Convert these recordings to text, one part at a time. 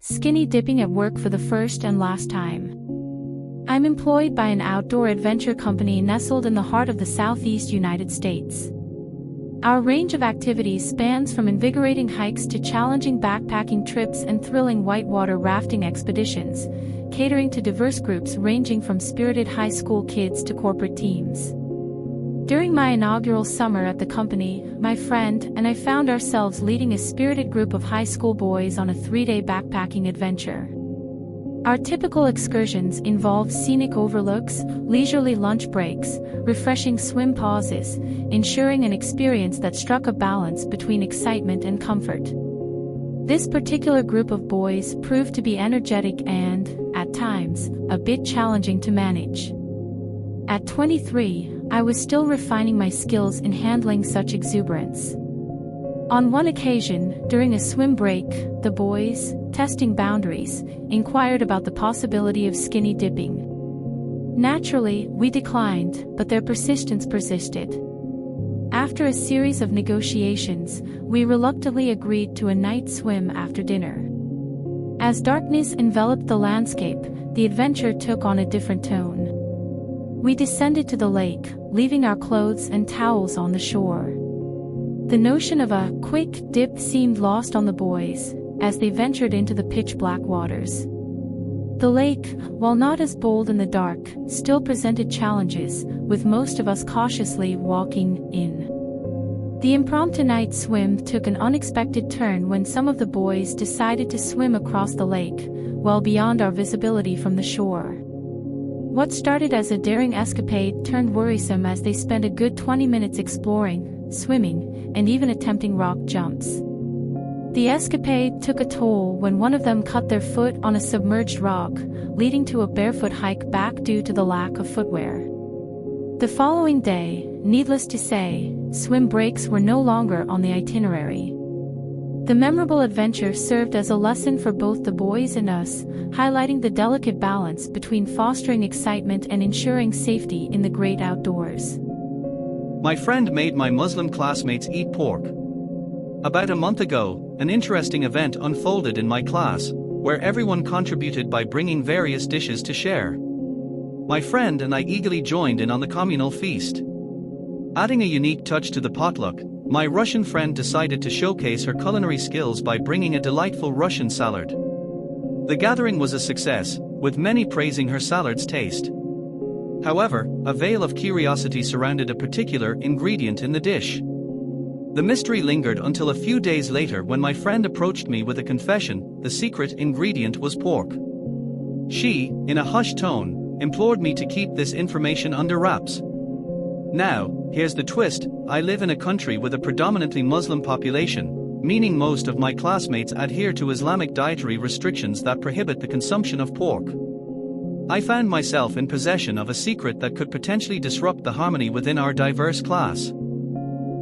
Skinny dipping at work for the first and last time. I'm employed by an outdoor adventure company nestled in the heart of the southeast United States. Our range of activities spans from invigorating hikes to challenging backpacking trips and thrilling whitewater rafting expeditions, catering to diverse groups ranging from spirited high school kids to corporate teams. During my inaugural summer at the company, my friend and I found ourselves leading a spirited group of high school boys on a 3-day backpacking adventure. Our typical excursions involve scenic overlooks, leisurely lunch breaks, refreshing swim pauses, ensuring an experience that struck a balance between excitement and comfort. This particular group of boys proved to be energetic and, at times, a bit challenging to manage. At 23, I was still refining my skills in handling such exuberance. On one occasion, during a swim break, the boys, testing boundaries, inquired about the possibility of skinny dipping. Naturally, we declined, but their persistence persisted. After a series of negotiations, we reluctantly agreed to a night swim after dinner. As darkness enveloped the landscape, the adventure took on a different tone. We descended to the lake, leaving our clothes and towels on the shore. The notion of a quick dip seemed lost on the boys, as they ventured into the pitch-black waters. The lake, while not as bold in the dark, still presented challenges, with most of us cautiously walking in. The impromptu night swim took an unexpected turn when some of the boys decided to swim across the lake, well beyond our visibility from the shore. What started as a daring escapade turned worrisome as they spent a good 20 minutes exploring, swimming, and even attempting rock jumps. The escapade took a toll when one of them cut their foot on a submerged rock, leading to a barefoot hike back due to the lack of footwear. The following day, needless to say, swim breaks were no longer on the itinerary. The memorable adventure served as a lesson for both the boys and us, highlighting the delicate balance between fostering excitement and ensuring safety in the great outdoors. My friend made my Muslim classmates eat pork. About a month ago, an interesting event unfolded in my class, where everyone contributed by bringing various dishes to share. My friend and I eagerly joined in on the communal feast. Adding a unique touch to the potluck, my Russian friend decided to showcase her culinary skills by bringing a delightful Russian salad. The gathering was a success, with many praising her salad's taste. However, a veil of curiosity surrounded a particular ingredient in the dish. The mystery lingered until a few days later when my friend approached me with a confession: the secret ingredient was pork. She, in a hushed tone, implored me to keep this information under wraps. Now, here's the twist: I live in a country with a predominantly Muslim population, meaning most of my classmates adhere to Islamic dietary restrictions that prohibit the consumption of pork. I found myself in possession of a secret that could potentially disrupt the harmony within our diverse class.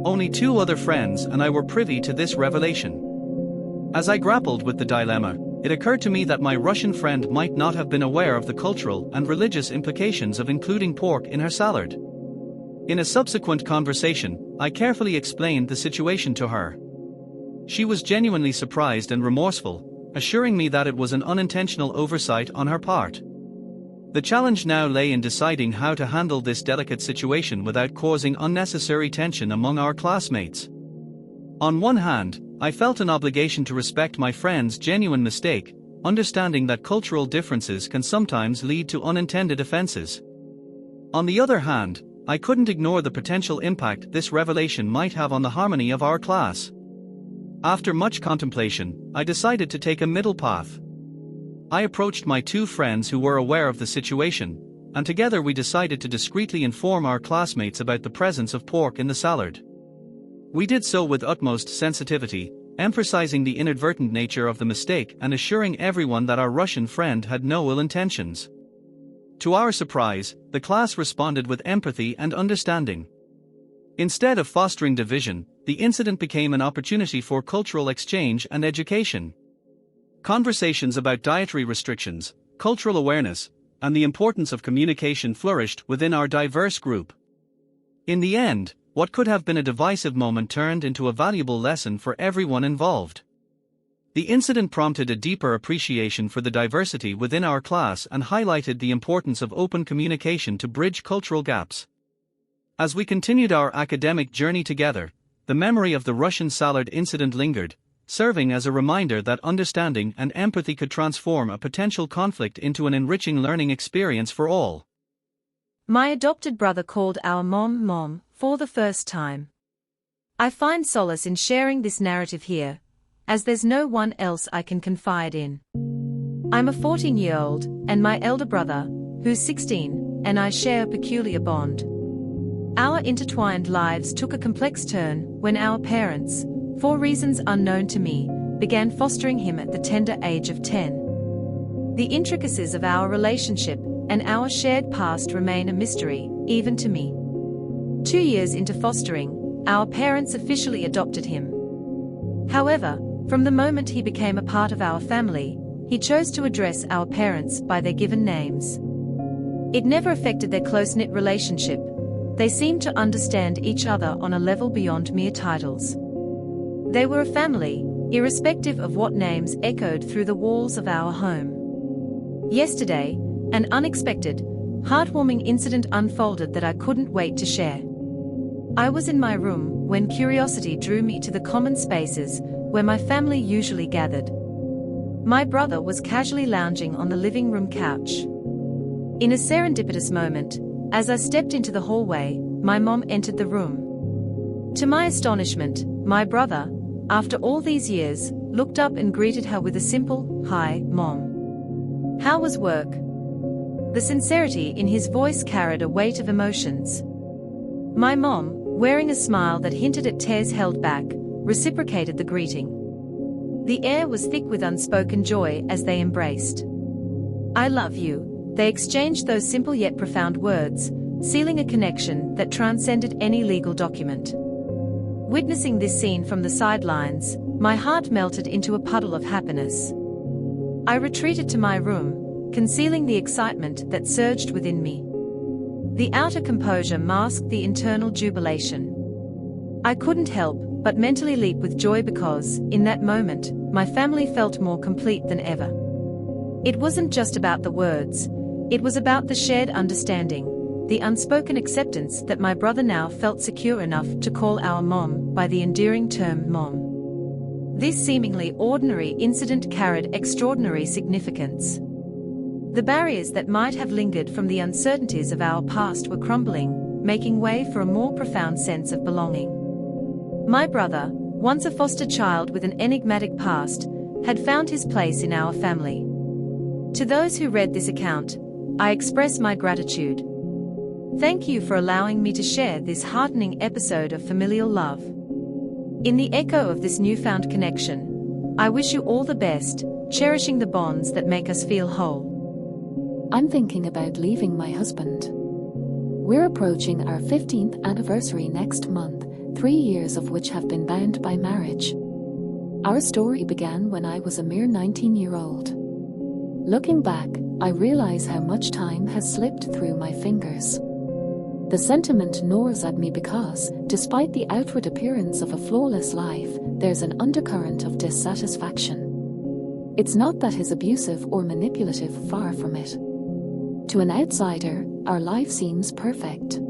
Only 2 other friends and I were privy to this revelation. As I grappled with the dilemma, it occurred to me that my Russian friend might not have been aware of the cultural and religious implications of including pork in her salad. In a subsequent conversation, I carefully explained the situation to her. She was genuinely surprised and remorseful, assuring me that it was an unintentional oversight on her part. The challenge now lay in deciding how to handle this delicate situation without causing unnecessary tension among our classmates. On one hand, I felt an obligation to respect my friend's genuine mistake, understanding that cultural differences can sometimes lead to unintended offenses. On the other hand, I couldn't ignore the potential impact this revelation might have on the harmony of our class. After much contemplation, I decided to take a middle path. I approached my 2 friends who were aware of the situation, and together we decided to discreetly inform our classmates about the presence of pork in the salad. We did so with utmost sensitivity, emphasizing the inadvertent nature of the mistake and assuring everyone that our Russian friend had no ill intentions. To our surprise, the class responded with empathy and understanding. Instead of fostering division, the incident became an opportunity for cultural exchange and education. Conversations about dietary restrictions, cultural awareness, and the importance of communication flourished within our diverse group. In the end, what could have been a divisive moment turned into a valuable lesson for everyone involved. The incident prompted a deeper appreciation for the diversity within our class and highlighted the importance of open communication to bridge cultural gaps. As we continued our academic journey together, the memory of the Russian salad incident lingered, serving as a reminder that understanding and empathy could transform a potential conflict into an enriching learning experience for all. My adopted brother called our mom for the first time. I find solace in sharing this narrative here, as there's no one else I can confide in. I'm a 14-year-old, and my elder brother, who's 16, and I share a peculiar bond. Our intertwined lives took a complex turn when our parents, for reasons unknown to me, began fostering him at the tender age of 10. The intricacies of our relationship and our shared past remain a mystery, even to me. 2 years into fostering, our parents officially adopted him. However, from the moment he became a part of our family, he chose to address our parents by their given names. It never affected their close-knit relationship. They seemed to understand each other on a level beyond mere titles. They were a family, irrespective of what names echoed through the walls of our home. Yesterday, an unexpected, heartwarming incident unfolded that I couldn't wait to share. I was in my room when curiosity drew me to the common spaces where my family usually gathered. My brother was casually lounging on the living room couch. In a serendipitous moment, as I stepped into the hallway, my mom entered the room. To my astonishment, my brother, after all these years, looked up and greeted her with a simple, "Hi, Mom. How was work?" The sincerity in his voice carried a weight of emotions. My mom, wearing a smile that hinted at tears held back, reciprocated the greeting. The air was thick with unspoken joy as they embraced. "I love you," they exchanged those simple yet profound words, sealing a connection that transcended any legal document. Witnessing this scene from the sidelines, my heart melted into a puddle of happiness. I retreated to my room, concealing the excitement that surged within me. The outer composure masked the internal jubilation. I couldn't help but mentally leap with joy because, in that moment, my family felt more complete than ever. It wasn't just about the words, it was about the shared understanding, the unspoken acceptance that my brother now felt secure enough to call our mom by the endearing term Mom. This seemingly ordinary incident carried extraordinary significance. The barriers that might have lingered from the uncertainties of our past were crumbling, making way for a more profound sense of belonging. My brother, once a foster child with an enigmatic past, had found his place in our family. To those who read this account, I express my gratitude. Thank you for allowing me to share this heartening episode of familial love. In the echo of this newfound connection, I wish you all the best, cherishing the bonds that make us feel whole. I'm thinking about leaving my husband. We're approaching our 15th anniversary next month, 3 years of which have been bound by marriage. Our story began when I was a mere 19-year-old. Looking back, I realize how much time has slipped through my fingers. The sentiment gnaws at me because, despite the outward appearance of a flawless life, there's an undercurrent of dissatisfaction. It's not that he's abusive or manipulative, far from it. To an outsider, our life seems perfect.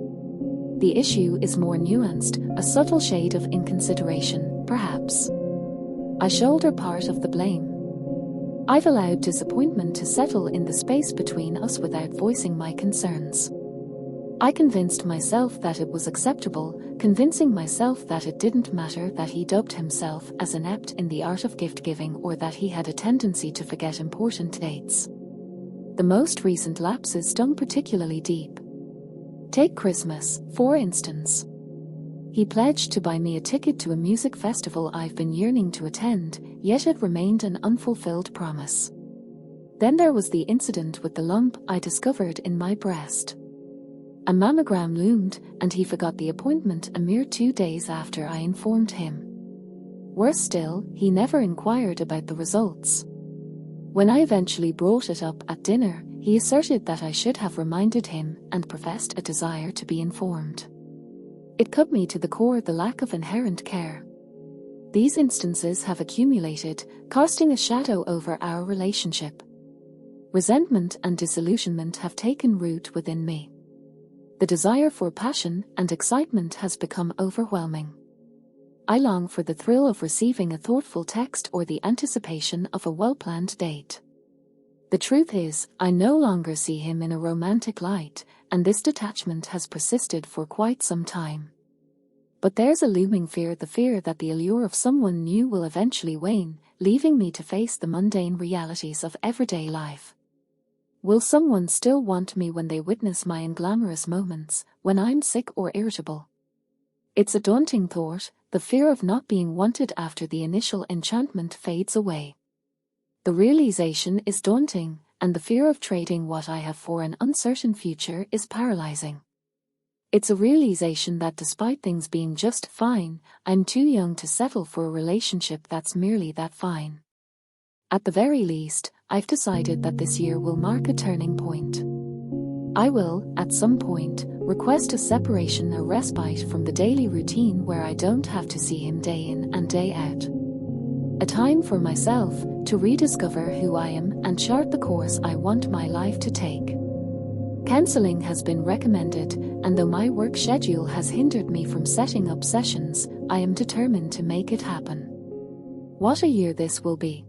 The issue is more nuanced, a subtle shade of inconsideration, perhaps. I shoulder part of the blame. I've allowed disappointment to settle in the space between us without voicing my concerns. I convinced myself that it was acceptable, convincing myself that it didn't matter that he dubbed himself as inept in the art of gift-giving or that he had a tendency to forget important dates. The most recent lapses stung particularly deep. Take Christmas, for instance. He pledged to buy me a ticket to a music festival I've been yearning to attend, yet it remained an unfulfilled promise. Then there was the incident with the lump I discovered in my breast. A mammogram loomed, and he forgot the appointment a mere 2 days after I informed him. Worse still, he never inquired about the results. When I eventually brought it up at dinner, he asserted that I should have reminded him and professed a desire to be informed. It cut me to the core, the lack of inherent care. These instances have accumulated, casting a shadow over our relationship. Resentment and disillusionment have taken root within me. The desire for passion and excitement has become overwhelming. I long for the thrill of receiving a thoughtful text or the anticipation of a well-planned date. The truth is, I no longer see him in a romantic light, and this detachment has persisted for quite some time. But there's a looming fear, the fear that the allure of someone new will eventually wane, leaving me to face the mundane realities of everyday life. Will someone still want me when they witness my unglamorous moments, when I'm sick or irritable? It's a daunting thought, the fear of not being wanted after the initial enchantment fades away. The realization is daunting, and the fear of trading what I have for an uncertain future is paralyzing. It's a realization that despite things being just fine, I'm too young to settle for a relationship that's merely that fine. At the very least, I've decided that this year will mark a turning point. I will, at some point, request a separation, a respite from the daily routine where I don't have to see him day in and day out. A time for myself to rediscover who I am and chart the course I want my life to take. Counseling has been recommended, and though my work schedule has hindered me from setting up sessions, I am determined to make it happen. What a year this will be.